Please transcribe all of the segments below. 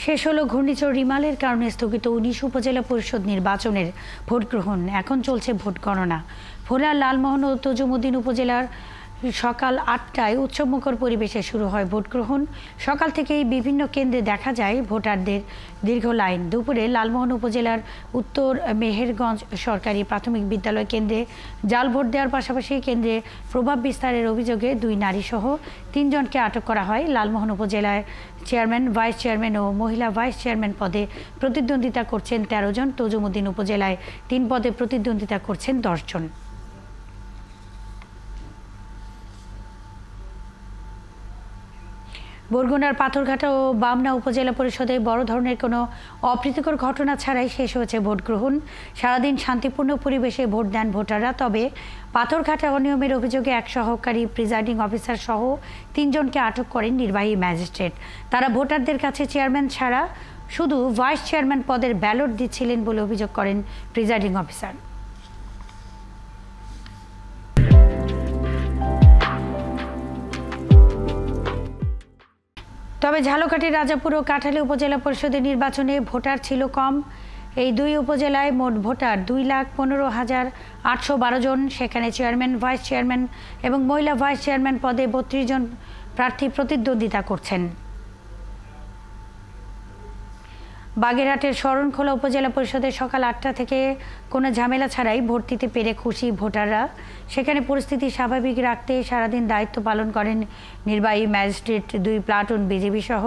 শেষ হলো ঘূর্ণিঝড় রিমালের কারণে স্থগিত ১৯ উপজেলা পরিষদ নির্বাচনের ভোট গ্রহণ। এখন চলছে ভোট গণনা। ভোলার লালমোহন ও তজুমুদ্দিন উপজেলার সকাল ৮টায় উৎসবমুখর পরিবেশে শুরু হয় ভোট গ্রহণ। সকাল থেকেই বিভিন্ন কেন্দ্রে দেখা যায় ভোটারদের দীর্ঘ লাইন। দুপুরে লালমোহন উপজেলার উত্তর মেহেরগঞ্জ সরকারি প্রাথমিক বিদ্যালয় কেন্দ্রে জাল ভোট দেওয়ার পাশাপাশি কেন্দ্রে প্রভাব বিস্তারের অভিযোগে ২ নারীসহ ৩ জনকে আটক করা হয়। লালমোহন উপজেলায় চেয়ারম্যান, ভাইস চেয়ারম্যান ও মহিলা ভাইস চেয়ারম্যান পদে প্রতিদ্বন্দ্বিতা করছেন ১৩ জন। তজুমুদ্দিন উপজেলায় ৩ পদে প্রতিদ্বন্দ্বিতা করছেন ১০ জন। বরগুনার পাথরঘাটা ও বামনা উপজেলা পরিষদে বড় ধরনের কোনো অপ্রীতিকর ঘটনা ছাড়াই শেষ হয়েছে ভোট গ্রহণ। সারাদিন শান্তিপূর্ণ পরিবেশে ভোট দেন ভোটাররা। তবে পাথরঘাটা অনিয়মের অভিযোগে এক সহকারী প্রিজাইডিং অফিসার সহ ৩ জনকে আটক করেন নির্বাহী ম্যাজিস্ট্রেট। তারা ভোটারদের কাছে চেয়ারম্যান ছাড়া শুধু ভাইস চেয়ারম্যান পদের ব্যালট দিচ্ছিলেন বলে অভিযোগ করেন প্রিজাইডিং অফিসার। তবে ঝালকাঠির রাজাপুর ও কাঠালী উপজেলা পরিষদের নির্বাচনে ভোটার ছিল কম। এই ২ উপজেলায় মোট ভোটার ২,১৫,৮১২ জন। সেখানে চেয়ারম্যান, ভাইস চেয়ারম্যান এবং মহিলা ভাইস চেয়ারম্যান পদে ৩২ জন প্রার্থী প্রতিদ্বন্দ্বিতা করছেন। বাগেরহাটের শরণখোলা উপজেলা পরিষদের সকাল ৮টা থেকে কোনো ঝামেলা ছাড়াই ভোট দিতে পেরে খুশি ভোটাররা। সেখানে পরিস্থিতি স্বাভাবিক রাখতে সারাদিন দায়িত্ব পালন করেন নির্বাহী ম্যাজিস্ট্রেট, ২ প্লাটুন বিজিবি সহ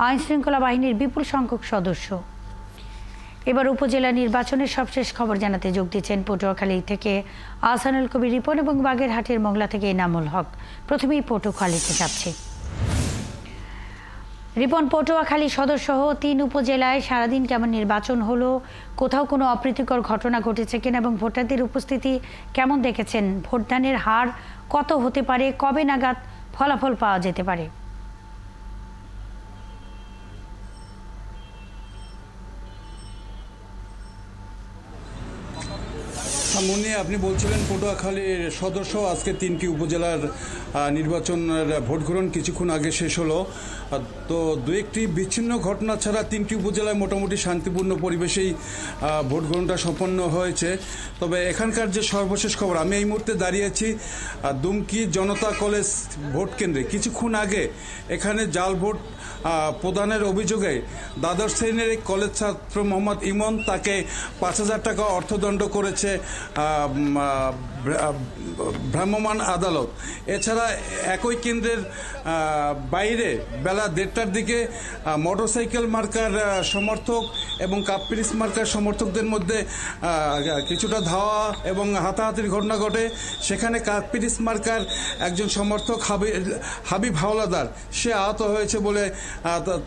আইনশৃঙ্খলা বাহিনীর বিপুল সংখ্যক সদস্য। এবার উপজেলা নির্বাচনের সবশেষ খবর জানাতে যোগ দিচ্ছেন পটুয়াখালী থেকে আহসানুল কবির রিপন এবং বাগেরহাটের মোংলা থেকে এনামুল হক। প্রথমেই পটুয়াখালীতে যাচ্ছে। রিপন, পটুয়াখালী সদরসহ ৩ উপজেলায় সারাদিন কেমন নির্বাচন হলো? কোথাও কোনো অপ্রীতিকর ঘটনা ঘটেছে কিনা এবং ভোটারদের উপস্থিতি কেমন দেখেছেন? ভোটদানের হার কত হতে পারে? কবে নাগাদ ফলাফল পাওয়া যেতে পারে? মুন্নি, আপনি বলছিলেন পটুয়াখালীর সদস্য আজকে ৩টি উপজেলার নির্বাচনের ভোট গ্রহণ কিছুক্ষণ আগে শেষ হলো। তো দু একটি বিচ্ছিন্ন ঘটনা ছাড়া ৩টি উপজেলায় মোটামুটি শান্তিপূর্ণ পরিবেশেই ভোট গ্রহণটা সম্পন্ন হয়েছে। তবে এখানকার যে সর্বশেষ খবর, আমি এই মুহূর্তে দাঁড়িয়েছি দুমকি জনতা কলেজ ভোট কেন্দ্রে। কিছুক্ষণ আগে এখানে জাল ভোট প্রদানের অভিযোগে দ্বাদশ শ্রেণীর কলেজ ছাত্র মোহাম্মদ ইমন, তাকে ৫,০০০ টাকা অর্থদণ্ড করেছে ভ্রাম্যমাণ আদালত। এছাড়া একই কেন্দ্রের বাইরে বেলা ১:৩০টার দিকে মোটরসাইকেল মার্কার সমর্থক এবং কাপ্পিরিস মার্কার সমর্থকদের মধ্যে কিছুটা ধাওয়া এবং হাতাহাতির ঘটনা ঘটে। সেখানে কাপ্পিরিস মার্কার একজন সমর্থক হাবিব হাওলাদার, সে আহত হয়েছে বলে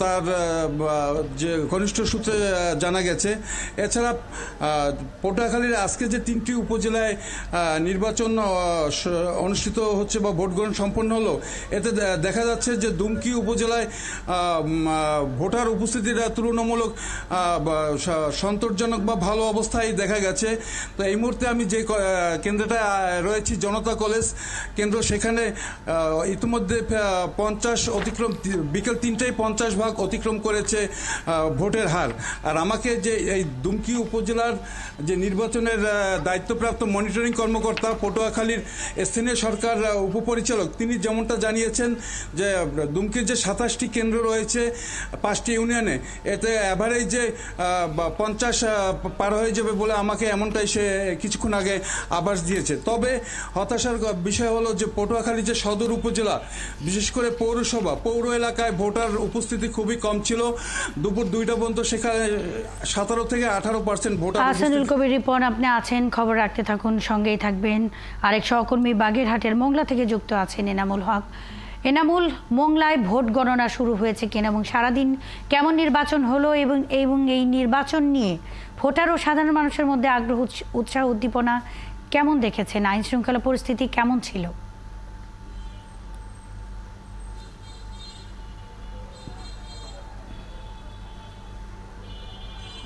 তার যে ঘনিষ্ঠ সূত্রে জানা গেছে। এছাড়া পটুয়াখালীর আজকে যে ৩টি উপজেলায় নির্বাচন অনুষ্ঠিত হচ্ছে বা ভোট গ্রহণ সম্পন্ন হলো, এতে দেখা যাচ্ছে যে দুমকি উপজেলায় ভোটার উপস্থিতিটা তুলনামূলক সন্তোষজনক বা ভালো অবস্থায় দেখা গেছে। তো এই মুহূর্তে আমি যে কেন্দ্রটা রয়েছি, জনতা কলেজ কেন্দ্র, সেখানে ইতিমধ্যে 50 অতিক্রম, বিকেল ৩টায় 50% অতিক্রম করেছে ভোটের হার। আর আমাকে যে এই দুমকি উপজেলার যে নির্বাচনের দায়িত্বপ্রাপ্ত মনিটরিং কর্মকর্তা, পটুয়াখালীর স্থানীয় সরকার উপপরিচালক, তিনি যেমনটা জানিয়েছেন যে দুমকির যে 27টি কেন্দ্র রয়েছে 5টি ইউনিয়নে, এতে অ্যাভারেজে 50 পার হয়ে যাবে বলে আমাকে এমনটাই সে কিছুক্ষণ আগে আভাস দিয়েছে। তবে হতাশার বিষয় হলো যে পটুয়াখালী যে সদর উপজেলা, বিশেষ করে পৌরসভা, পৌর এলাকায় ভোটার উপস্থিতি খুবই কম ছিল। দুপুর 2টা পর্যন্ত সেখানে 17 থেকে 18% ভোটার। আহসানুল কবির রিপন, আপনি আছেন, খবর রাখতে থাকুন, সঙ্গেই থাকবেন। আরেক সহকর্মী বাগেরহাটের মোংলা থেকে যুক্ত আছেন এনামুল হক। এনামুল, মোংলায় ভোট গণনা শুরু হয়েছে কিনা এবং সারাদিন কেমন নির্বাচন হলো এবং এই নির্বাচন নিয়ে ভোটার ও সাধারণ মানুষের মধ্যে আগ্রহ, উৎসাহ, উদ্দীপনা কেমন দেখেছেন? আইন শৃঙ্খলা পরিস্থিতি কেমন ছিল?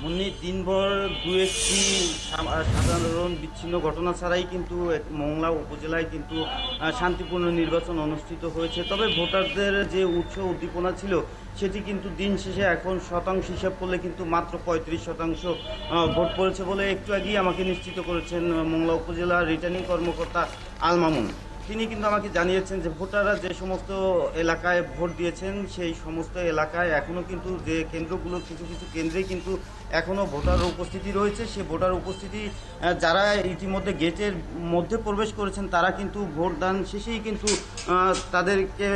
এমনি দিনভর দু একটি সাধারণ বিচ্ছিন্ন ঘটনা ছাড়াই কিন্তু মোংলা উপজেলায় কিন্তু শান্তিপূর্ণ নির্বাচন অনুষ্ঠিত হয়েছে। তবে ভোটারদের যে উৎসাহ উদ্দীপনা ছিল সেটি কিন্তু দিন শেষে এখন শতাংশ হিসাব করলে কিন্তু মাত্র 35% ভোট পড়েছে বলে একটু আগেই আমাকে নিশ্চিত করেছেন মোংলা উপজেলার রিটার্নিং কর্মকর্তা আল মামুন। তিনি কিন্তু আমাকে জানিয়েছেন যে ভোটাররা যে সমস্ত এলাকায় ভোট দিয়েছেন সেই সমস্ত এলাকায় এখনও কিন্তু যে কেন্দ্রগুলো কিছু কিছু কেন্দ্রে কিন্তু এখনও ভোটার উপস্থিতি রয়েছে। সে ভোটার উপস্থিতি যারা ইতিমধ্যে গেটের মধ্যে প্রবেশ করেছেন তারা কিন্তু ভোটদান শেষেই কিন্তু তাদেরকে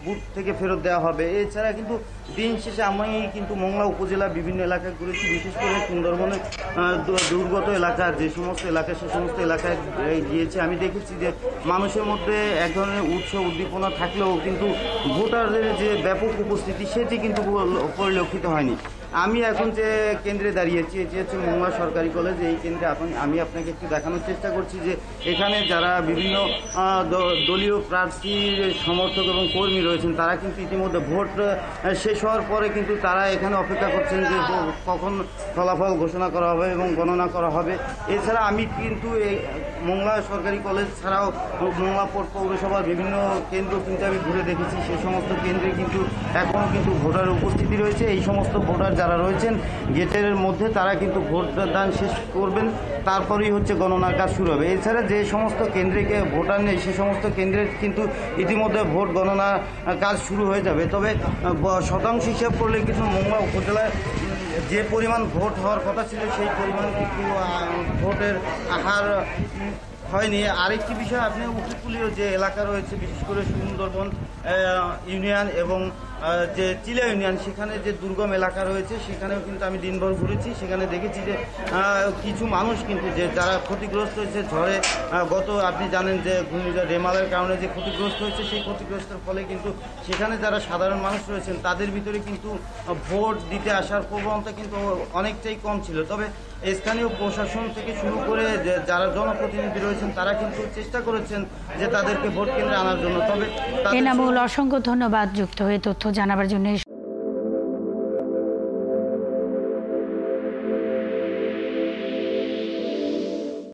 বুথ থেকে ফেরত দেওয়া হবে। এছাড়া কিন্তু দিন শেষে আমি কিন্তু মোংলা উপজেলা বিভিন্ন এলাকায় ঘুরেছি, বিশেষ করে সুন্দরবনের দুর্গত এলাকা যে সমস্ত এলাকা সে সমস্ত এলাকায় গিয়েছি। আমি দেখেছি যে মানুষের মধ্যে এক ধরনের উৎসাহ উদ্দীপনা থাকলেও কিন্তু ভোটারদের যে ব্যাপক উপস্থিতি সেটি কিন্তু পরিলক্ষিত হয়নি। আমি এখন যে কেন্দ্রে দাঁড়িয়েছি এটি হচ্ছে মোংলা সরকারি কলেজ। এই কেন্দ্রে আমি আপনাকে একটু দেখানোর চেষ্টা করছি যে এখানে যারা বিভিন্ন দলীয় প্রার্থীর সমর্থক এবং কর্মী রয়েছেন তারা কিন্তু ইতিমধ্যে ভোট শেষ হওয়ার পরে কিন্তু তারা এখানে অপেক্ষা করছেন যে কখন ফলাফল ঘোষণা করা হবে এবং গণনা করা হবে। এছাড়া আমি কিন্তু এই মোংলা সরকারি কলেজ ছাড়াও মোংলা পৌরসভার বিভিন্ন কেন্দ্র কিন্তু আমি ঘুরে দেখেছি। সেই সমস্ত কেন্দ্রে কিন্তু এখনও কিন্তু ভোটারের উপস্থিতি রয়েছে। এই সমস্ত ভোটার যারা রয়েছেন গেটের মধ্যে তারা কিন্তু ভোটদান শেষ করবেন, তারপরেই হচ্ছে গণনার কাজ শুরু হবে। এছাড়া যে সমস্ত কেন্দ্রে ভোটার নেই সে সমস্ত কেন্দ্রে কিন্তু ইতিমধ্যে ভোট গণনা কাজ শুরু হয়ে যাবে। তবে শতাংশ হিসাব করলে কিন্তু মোংলা উপজেলায় যে পরিমাণ ভোট হওয়ার কথা ছিল সেই পরিমাণ কিন্তু ভোটের হার হয়নি। আরেকটি বিষয়, আপনি উপকূলীয় যে এলাকা রয়েছে বিশেষ করে সুন্দরবন ইউনিয়ন এবং যে চিলা ইউনিয়ন সেখানে যে দুর্গম এলাকা রয়েছে সেখানেও কিন্তু আমি দিনভর ঘুরেছি। সেখানে দেখেছি যে কিছু মানুষ কিন্তু যে যারা ক্ষতিগ্রস্ত হয়েছে ঝড়ে আপনি জানেন যে ঘূর্ণিঝড় রেমালের কারণে যে ক্ষতিগ্রস্ত হয়েছে সেই ক্ষতিগ্রস্তের ফলে কিন্তু সেখানে যারা সাধারণ মানুষ রয়েছেন তাদের ভিতরে কিন্তু ভোট দিতে আসার প্রবণতা কিন্তু অনেকটাই কম ছিল। তবে স্থানীয় প্রশাসন থেকে শুরু করে যারা জনপ্রতিনিধি রয়েছেন তারা কিন্তু চেষ্টা করেছেন যে তাদেরকে ভোট কেন্দ্রে আনার জন্য। তবে এনামুল, অসংখ্য ধন্যবাদ যুক্ত হয়ে তথ্য জানাবার জন্য।